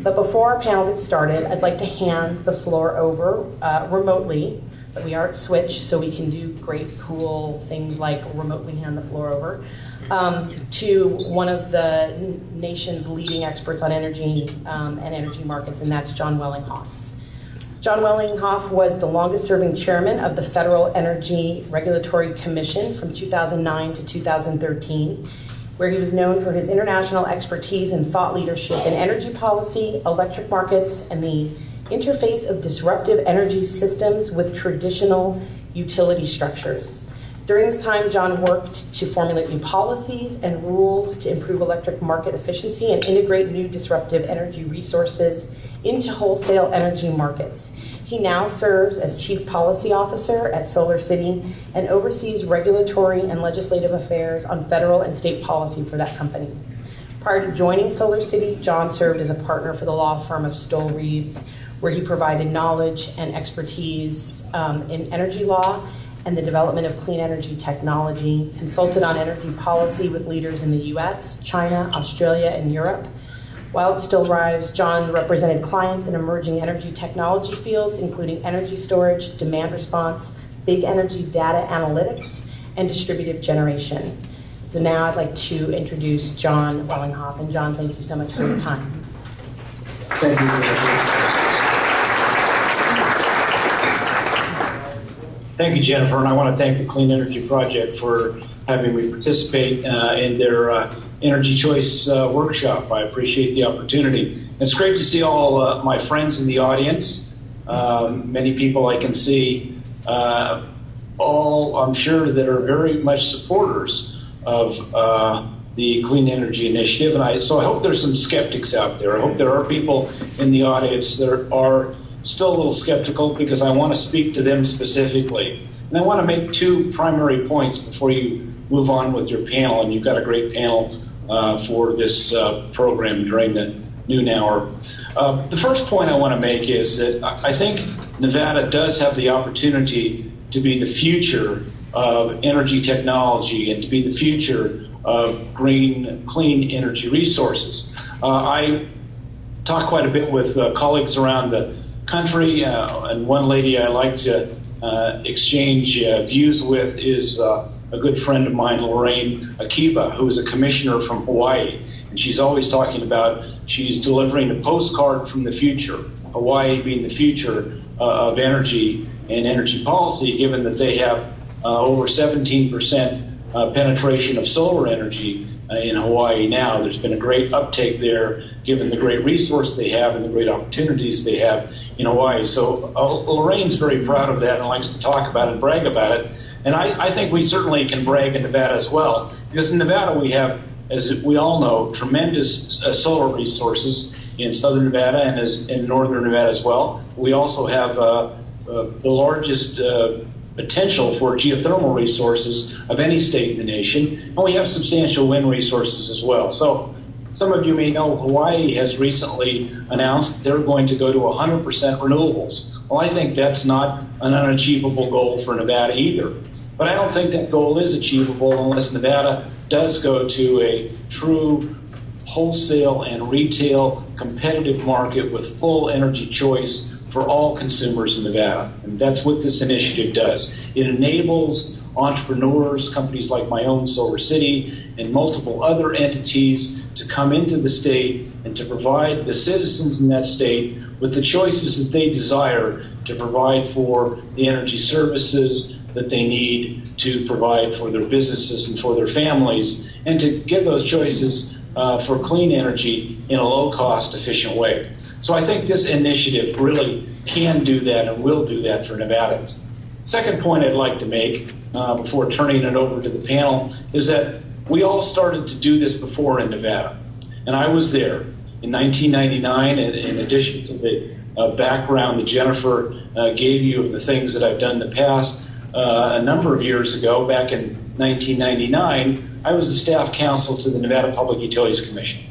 But before our panel gets started, I'd like to hand the floor over remotely. But we are at Switch, so we can do great, cool things like remotely hand the floor over to one of the nation's leading experts on energy and energy markets, and that's Jon Wellinghoff. Jon Wellinghoff was the longest-serving chairman of the Federal Energy Regulatory Commission from 2009 to 2013, where he was known for his international expertise and thought leadership in energy policy, electric markets, and the interface of disruptive energy systems with traditional utility structures. During this time, Jon worked to formulate new policies and rules to improve electric market efficiency and integrate new disruptive energy resources into wholesale energy markets. He now serves as Chief Policy Officer at SolarCity and oversees regulatory and legislative affairs on federal and state policy for that company. Prior to joining SolarCity, Jon served as a partner for the law firm of Stoll Reeves, where he provided knowledge and expertise in energy law and the development of clean energy technology, consulted on energy policy with leaders in the US, China, Australia, and Europe. While at Stoll Reeves, Jon represented clients in emerging energy technology fields, including energy storage, demand response, big energy data analytics, and distributed generation. So now I'd like to introduce Jon Wellinghoff. And Jon, thank you so much for your time. Thank you. Thank you, Jennifer, and I want to thank the Clean Energy Project for having me participate in their Energy Choice workshop. I appreciate the opportunity. It's great to see all my friends in the audience. Many people I can see, all I'm sure that are very much supporters of the Clean Energy Initiative. So I hope there's some skeptics out there. I hope there are people in the audience that are still a little skeptical, because I want to speak to them specifically. And I want to make two primary points before you move on with your panel, and you've got a great panel for this program during the noon hour. The first point I want to make is that I think Nevada does have the opportunity to be the future of energy technology and to be the future of clean energy resources. I talk quite a bit with colleagues around the country, and one lady I like to exchange views with is a good friend of mine, Lorraine Akiba, who is a commissioner from Hawaii. And she's always talking about she's delivering a postcard from the future, Hawaii being the future of energy and energy policy, given that they have over 17% penetration of solar energy in Hawaii now. There's been a great uptake there, given the great resource they have and the great opportunities they have in Hawaii. So Lorraine's very proud of that and likes to talk about it and brag about it. And I think we certainly can brag in Nevada as well, because in Nevada we have, as we all know, tremendous solar resources in southern Nevada and in northern Nevada as well. We also have the largest potential for geothermal resources of any state in the nation, and we have substantial wind resources as well. So some of you may know Hawaii has recently announced that they're going to go to 100% renewables. Well, I think that's not an unachievable goal for Nevada either. But I don't think that goal is achievable unless Nevada does go to a true wholesale and retail competitive market with full energy choice for all consumers in Nevada. And that's what this initiative does. It enables entrepreneurs, companies like my own SolarCity and multiple other entities to come into the state and to provide the citizens in that state with the choices that they desire to provide for the energy services that they need to provide for their businesses and for their families, and to give those choices for clean energy in a low-cost, efficient way. So I think this initiative really can do that and will do that for Nevadans. Second point I'd like to make before turning it over to the panel is that we all started to do this before in Nevada. And I was there in 1999, and in addition to the background that Jennifer gave you of the things that I've done in the past, a number of years ago, back in 1999, I was the staff counsel to the Nevada Public Utilities Commission.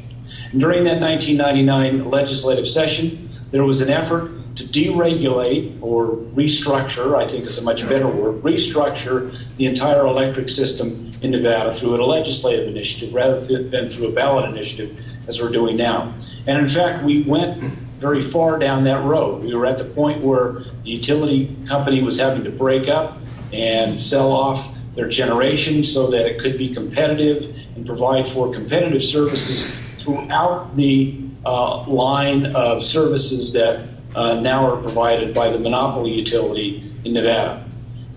And during that 1999 legislative session, there was an effort to deregulate or restructure, I think is a much better word, restructure the entire electric system in Nevada through a legislative initiative rather than through a ballot initiative as we're doing now. And in fact, we went very far down that road. We were at the point where the utility company was having to break up and sell off their generation so that it could be competitive and provide for competitive services throughout the line of services that now are provided by the monopoly utility in Nevada.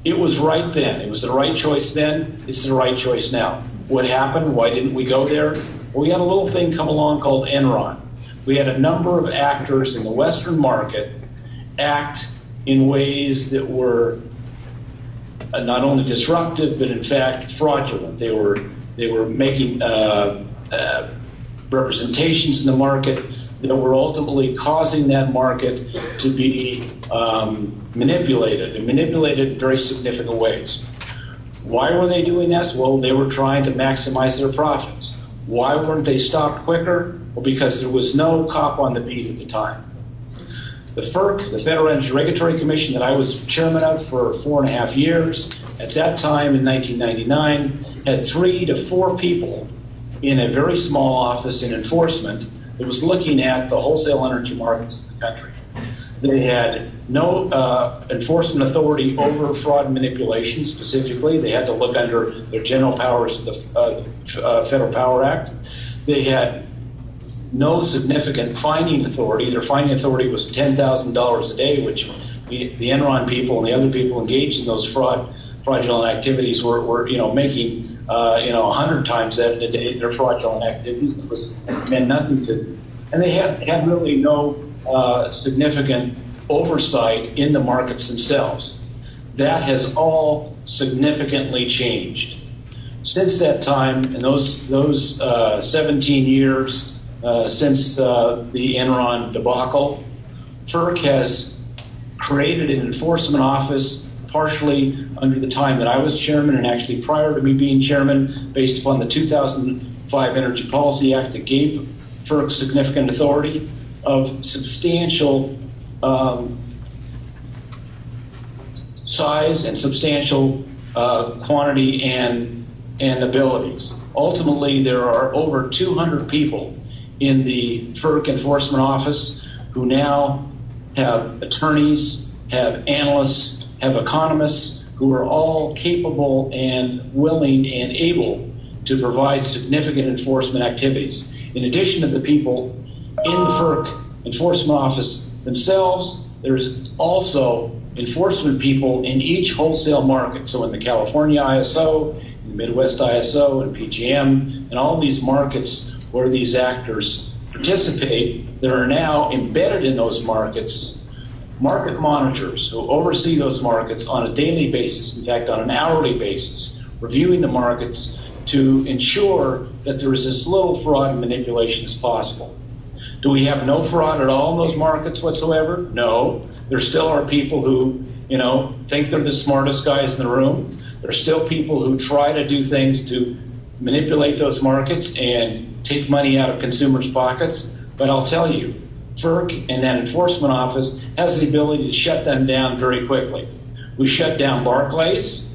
It was right then. It was the right choice then. It's the right choice now. What happened? Why didn't we go there? Well, we had a little thing come along called Enron. We had a number of actors in the Western market act in ways that were not only disruptive, but in fact fraudulent. They were making representations in the market that were ultimately causing that market to be manipulated, and manipulated in very significant ways. Why were they doing this? Well, they were trying to maximize their profits. Why weren't they stopped quicker? Well, because there was no cop on the beat at the time. The FERC, the Federal Energy Regulatory Commission, that I was chairman of for 4.5 years, at that time in 1999, had 3 to 4 people in a very small office in enforcement that was looking at the wholesale energy markets in the country. They had no enforcement authority over fraud and manipulation specifically. They had to look under their general powers of the Federal Power Act. They had no significant finding authority. Their finding authority was $10,000 a day, which the Enron people and the other people engaged in those fraudulent activities were making 100 times that a day. Their fraudulent activities meant nothing to them. And they had really no significant oversight in the markets themselves. That has all significantly changed. Since that time, in those 17 years since the Enron debacle, FERC has created an enforcement office partially under the time that I was chairman and actually prior to me being chairman based upon the 2005 Energy Policy Act that gave FERC significant authority of substantial size and substantial quantity and abilities. Ultimately, there are over 200 people in the FERC enforcement office who now have attorneys, have analysts, have economists who are all capable and willing and able to provide significant enforcement activities. In addition to the people in the FERC enforcement office themselves, there's also enforcement people in each wholesale market. So in the California ISO, in the Midwest ISO, and PGM, and all these markets where these actors participate, there are now embedded in those markets market monitors who oversee those markets on a daily basis, in fact on an hourly basis, reviewing the markets to ensure that there is as little fraud and manipulation as possible. Do we have no fraud at all in those markets whatsoever? No. There still are people who, think they're the smartest guys in the room. There are still people who try to do things to manipulate those markets and take money out of consumers' pockets. But I'll tell you, FERC and that enforcement office has the ability to shut them down very quickly. We shut down Barclays.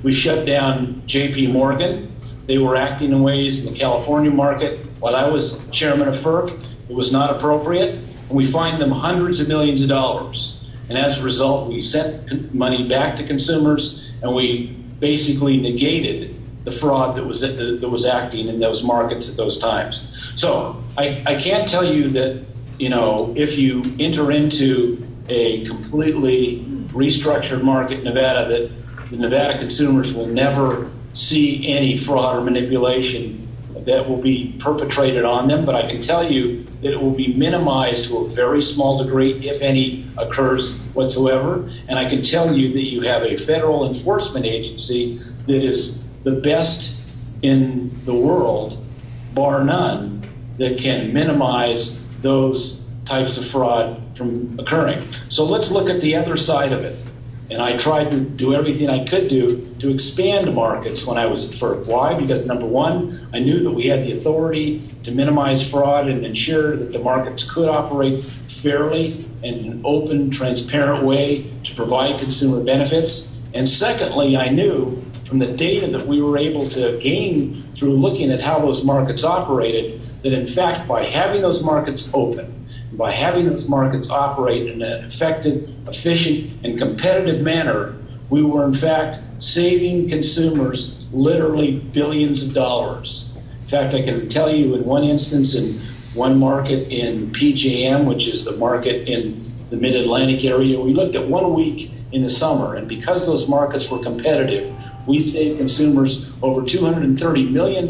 We shut down J.P. Morgan. They were acting in ways in the California market. While I was chairman of FERC, it was not appropriate. And we fined them hundreds of millions of dollars. And as a result, we sent money back to consumers, and we basically negated the fraud that was acting in those markets at those times. So I can't tell you that, if you enter into a completely restructured market in Nevada, that the Nevada consumers will never see any fraud or manipulation that will be perpetrated on them. But I can tell you that it will be minimized to a very small degree, if any occurs whatsoever. And I can tell you that you have a federal enforcement agency that is the best in the world, bar none, that can minimize those types of fraud from occurring. So let's look at the other side of it. And I tried to do everything I could do to expand markets when I was at FERC. Why? Because number one, I knew that we had the authority to minimize fraud and ensure that the markets could operate fairly and in an open, transparent way to provide consumer benefits. And secondly, I knew from the data that we were able to gain through looking at how those markets operated, that in fact, by having those markets open, by having those markets operate in an effective, efficient, and competitive manner, we were in fact saving consumers literally billions of dollars. In fact, I can tell you in one instance, in one market in PJM, which is the market in the Mid-Atlantic area, we looked at 1 week in the summer, and because those markets were competitive, we saved consumers over $230 million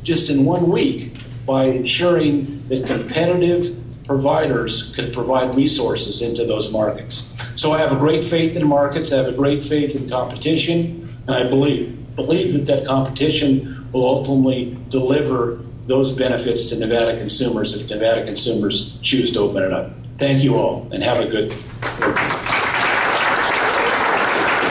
just in 1 week by ensuring that competitive providers could provide resources into those markets. So I have a great faith in markets. I have a great faith in competition, and I believe that competition will ultimately deliver those benefits to Nevada consumers if Nevada consumers choose to open it up. Thank you all, and have a good